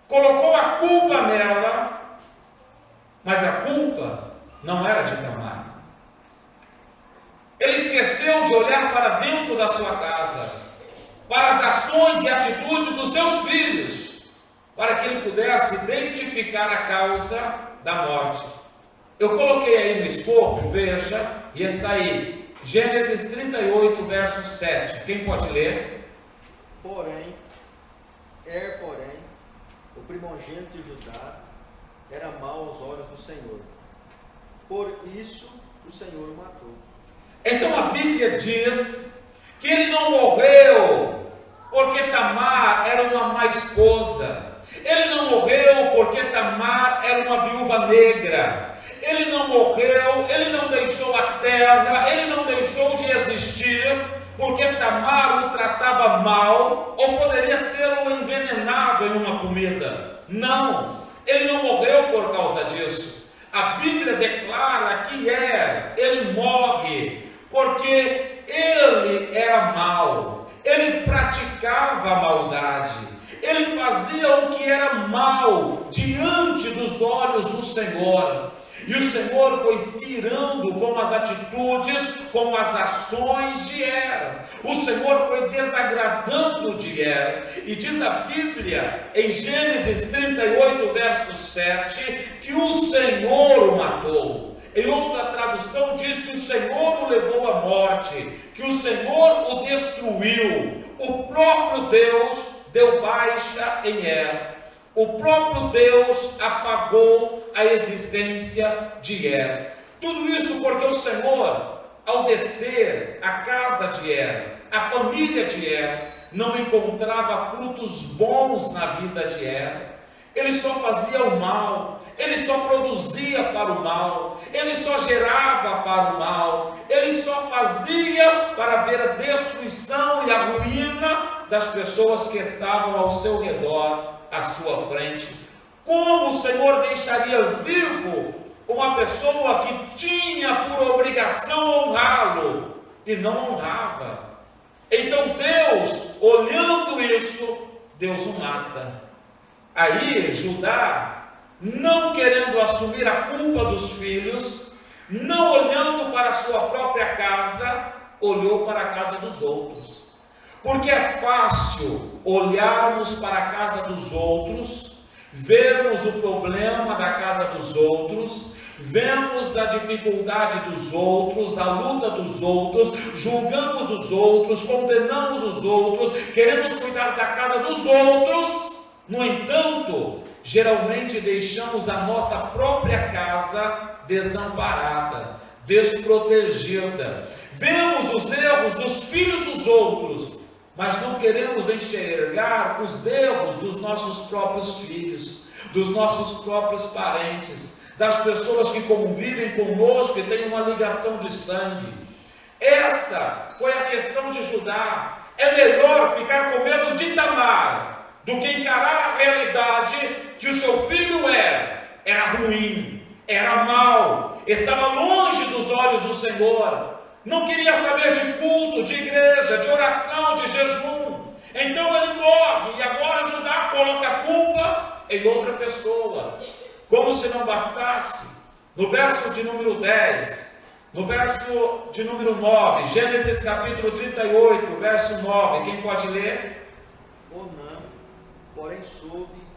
colocou a culpa nela, mas a culpa não era de Tamar. Ele esqueceu de olhar para dentro da sua casa, para as ações e atitudes dos seus filhos, para que ele pudesse identificar a causa da morte. Eu coloquei aí no escopo, veja, e está aí, Gênesis 38, verso 7. Quem pode ler? Porém, o primogênito de Judá, era mau aos olhos do Senhor. Por isso o Senhor o matou. Então a Bíblia diz que ele não morreu porque Tamar era uma má esposa. Ele não morreu porque Tamar era uma viúva negra. Ele não morreu, ele não deixou a terra, ele não deixou de existir porque Tamar o tratava mal ou poderia tê-lo envenenado em uma comida. Não, ele não morreu por causa disso. A Bíblia declara que ele morre porque ele era mau, ele praticava a maldade, ele fazia o que era mal diante dos olhos do Senhor. E o Senhor foi se irando com as atitudes, com as ações de Er. O Senhor foi desagradando de Er. E diz a Bíblia, em Gênesis 38, verso 7, que o Senhor o matou. Em outra tradução diz que o Senhor o levou à morte, que o Senhor o destruiu. O próprio Deus deu baixa em Er. O próprio Deus apagou a existência de Er. Tudo isso porque o Senhor, ao descer a casa de Er, a família de Er, não encontrava frutos bons na vida de Er. Ele só fazia o mal, ele só produzia para o mal, ele só gerava para o mal, ele só fazia para ver a destruição e a ruína das pessoas que estavam ao seu redor, à sua frente. Como o Senhor deixaria vivo uma pessoa que tinha por obrigação honrá-lo e não honrava? Então Deus, olhando isso, Deus o mata. Aí Judá, não querendo assumir a culpa dos filhos, não olhando para a sua própria casa, olhou para a casa dos outros. Porque é fácil olharmos para a casa dos outros, vermos o problema da casa dos outros, vemos a dificuldade dos outros, a luta dos outros, julgamos os outros, condenamos os outros, queremos cuidar da casa dos outros. No entanto, geralmente deixamos a nossa própria casa desamparada, desprotegida. Vemos os erros dos filhos dos outros, mas não queremos enxergar os erros dos nossos próprios filhos, dos nossos próprios parentes, das pessoas que convivem conosco e têm uma ligação de sangue. Essa foi a questão de Judá. É melhor ficar com medo de Tamar do que encarar a realidade que o seu filho era ruim, era mau, estava longe dos olhos do Senhor, não queria saber de culto, de igreja, de oração, de jejum. Então ele morre, e agora Judá coloca a culpa em outra pessoa. Como se não bastasse, no verso de número 10, no verso de número 9, Gênesis capítulo 38, verso 9, quem pode ler? Onã, porém, soube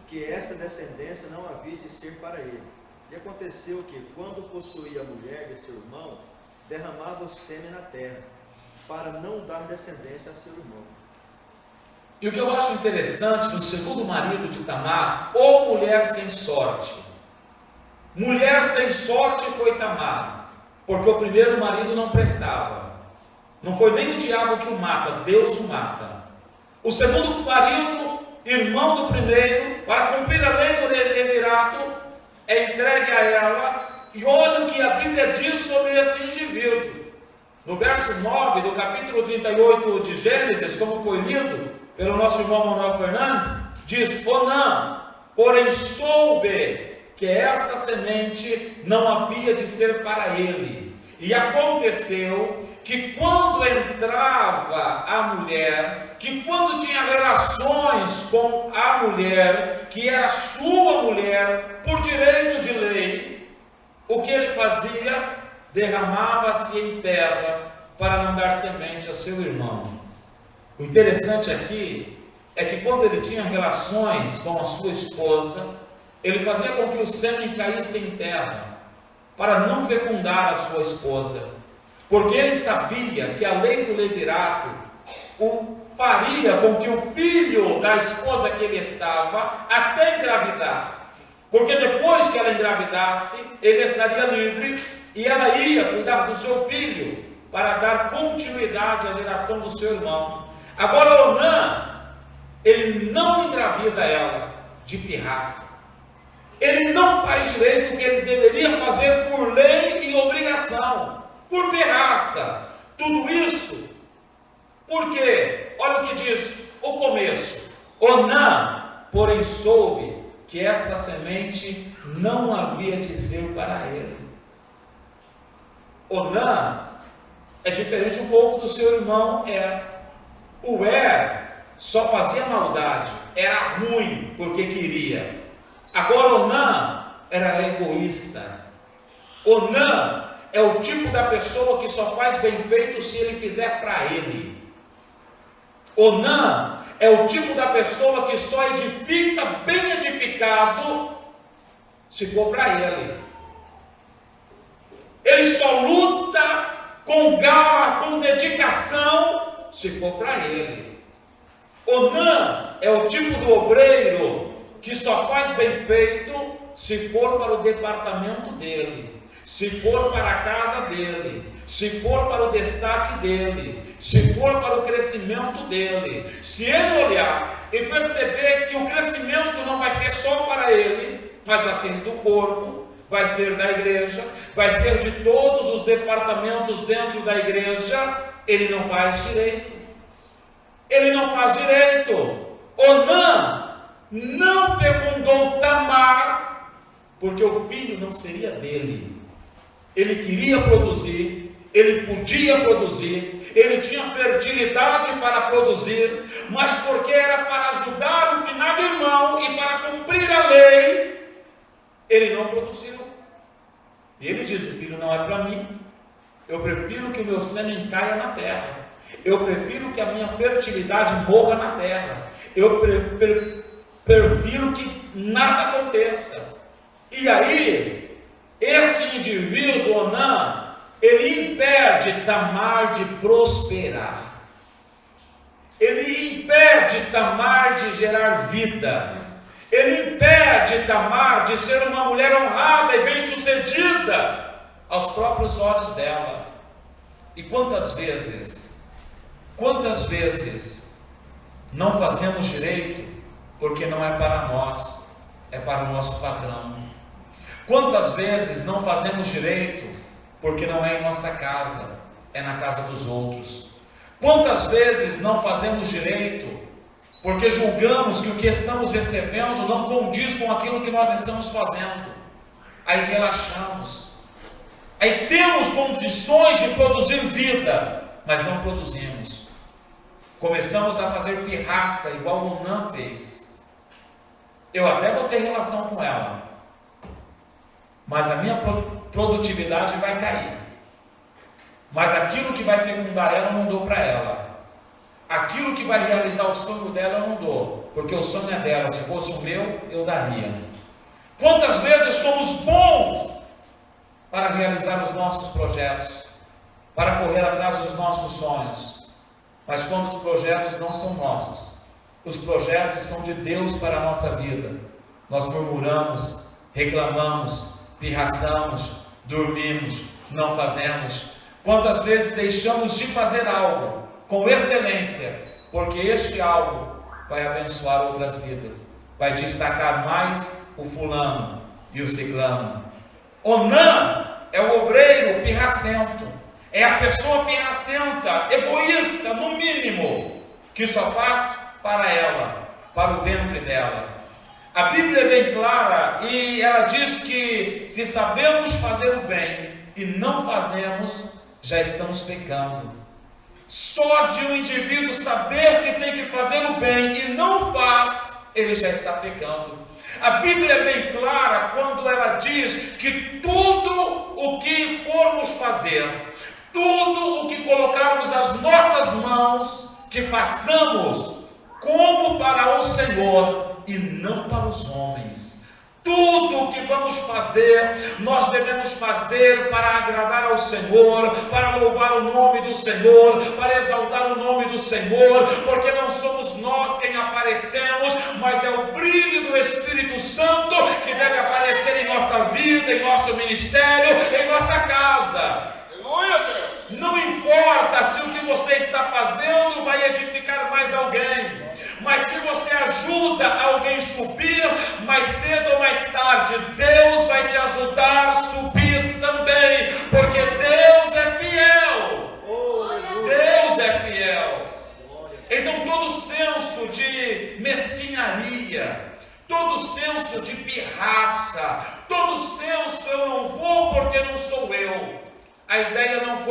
que esta descendência não havia de ser para ele. E aconteceu que, quando possuía a mulher de seu irmão, derramava o sêmen na terra, para não dar descendência a seu irmão. E o que eu acho interessante no segundo marido de Tamar, ou mulher sem sorte. Mulher sem sorte foi Tamar, porque o primeiro marido não prestava. Não foi nem o diabo que o mata, Deus o mata. O segundo marido, irmão do primeiro, para cumprir a lei do levirato, é entregue a ela. E olha o que a Bíblia diz sobre esse indivíduo. No verso 9 do capítulo 38 de Gênesis, como foi lido pelo nosso irmão Manuel Fernandes, diz: Onã, porém soube que esta semente não havia de ser para ele, E aconteceu que quando entrava a mulher, que quando tinha relações com a mulher, que era sua mulher, por direito de lei, o que ele fazia? Derramava-se em terra para não dar semente a seu irmão. O interessante aqui é que quando ele tinha relações com a sua esposa, ele fazia com que o sêmen caísse em terra, para não fecundar a sua esposa, porque ele sabia que a lei do levirato o faria com que o filho da esposa que ele estava até engravidar, porque depois que ela engravidasse, ele estaria livre e ela ia cuidar do seu filho para dar continuidade à geração do seu irmão. Agora Onã, ele não engravida ela de pirraça. Ele não faz direito o que ele deveria fazer por lei e obrigação, por pirraça. Tudo isso, porque, olha o que diz o começo: Onã, porém, soube que esta semente não havia de ser para ele. Onã é diferente um pouco do seu irmão Er. O Er só fazia maldade, era ruim porque queria. Agora Onã era egoísta. Onã é o tipo da pessoa que só faz bem feito se ele fizer para ele. Onã é o tipo da pessoa que só edifica bem edificado se for para ele. Ele só luta com garra, com dedicação, se for para ele. Onã é o tipo do obreiro que só faz bem feito se for para o departamento dele, se for para a casa dele, se for para o destaque dele, se for para o crescimento dele. Se ele olhar e perceber que o crescimento não vai ser só para ele, mas vai ser do corpo, vai ser da igreja, vai ser de todos os departamentos dentro da igreja, ele não faz direito. Ele não faz direito. Onã não fecundou Tamar, porque o filho não seria dele. Ele queria produzir, ele podia produzir, ele tinha fertilidade para produzir, mas porque era para ajudar o finado irmão e para cumprir a lei, ele não produziu. E ele diz: o filho não é para mim, eu prefiro que o meu sêmen caia na terra, eu prefiro que a minha fertilidade morra na terra, eu prefiro que nada aconteça. E aí, esse indivíduo, Onã, ele impede Tamar de prosperar, ele impede Tamar de gerar vida, ele impede Tamar de ser uma mulher honrada e bem-sucedida aos próprios olhos dela. E quantas vezes não fazemos direito porque não é para nós, é para o nosso patrão? Quantas vezes não fazemos direito porque não é em nossa casa, é na casa dos outros? Quantas vezes não fazemos direito porque julgamos que o que estamos recebendo não condiz com aquilo que nós estamos fazendo? Aí relaxamos, aí temos condições de produzir vida, mas não produzimos. Começamos a fazer pirraça, igual o Onã fez. Eu até vou ter relação com ela, mas a minha produtividade vai cair. Mas aquilo que vai fecundar ela, eu não dou para ela. Aquilo que vai realizar o sonho dela, eu não dou, porque o sonho é dela. Se fosse o meu, eu daria. Quantas vezes somos bons para realizar os nossos projetos, para correr atrás dos nossos sonhos, mas quando os projetos não são nossos, os projetos são de Deus para a nossa vida, nós murmuramos, reclamamos, pirraçamos, dormimos, não fazemos. Quantas vezes deixamos de fazer algo com excelência, porque este algo vai abençoar outras vidas, vai destacar mais o fulano e o ciclano. Onã é o obreiro pirracento, é a pessoa pirracenta, egoísta, no mínimo, que só faz para ela, para o ventre dela. A Bíblia é bem clara e ela diz que se sabemos fazer o bem e não fazemos, já estamos pecando. Só de um indivíduo saber que tem que fazer o bem e não faz, ele já está pecando. A Bíblia é bem clara quando ela diz que tudo o que formos fazer, tudo o que colocarmos as nossas mãos, que façamos como para o Senhor e não para os homens. Tudo o que vamos fazer, nós devemos fazer para agradar ao Senhor, para louvar o nome do Senhor, para exaltar o nome do Senhor, porque não somos nós quem aparecemos, mas é o brilho do Espírito Santo que deve aparecer em nossa vida, em nosso ministério, em nossa casa. Aleluia, Deus. Não importa se o que você está fazendo vai edificar mais alguém, mas se você ajuda alguém a subir, mais cedo ou mais tarde, Deus vai te ajudar a subir também, porque Deus é fiel. Deus é fiel. Então todo senso de mesquinharia, todo senso de pirraça, todo senso eu não vou porque não sou eu, a ideia não foi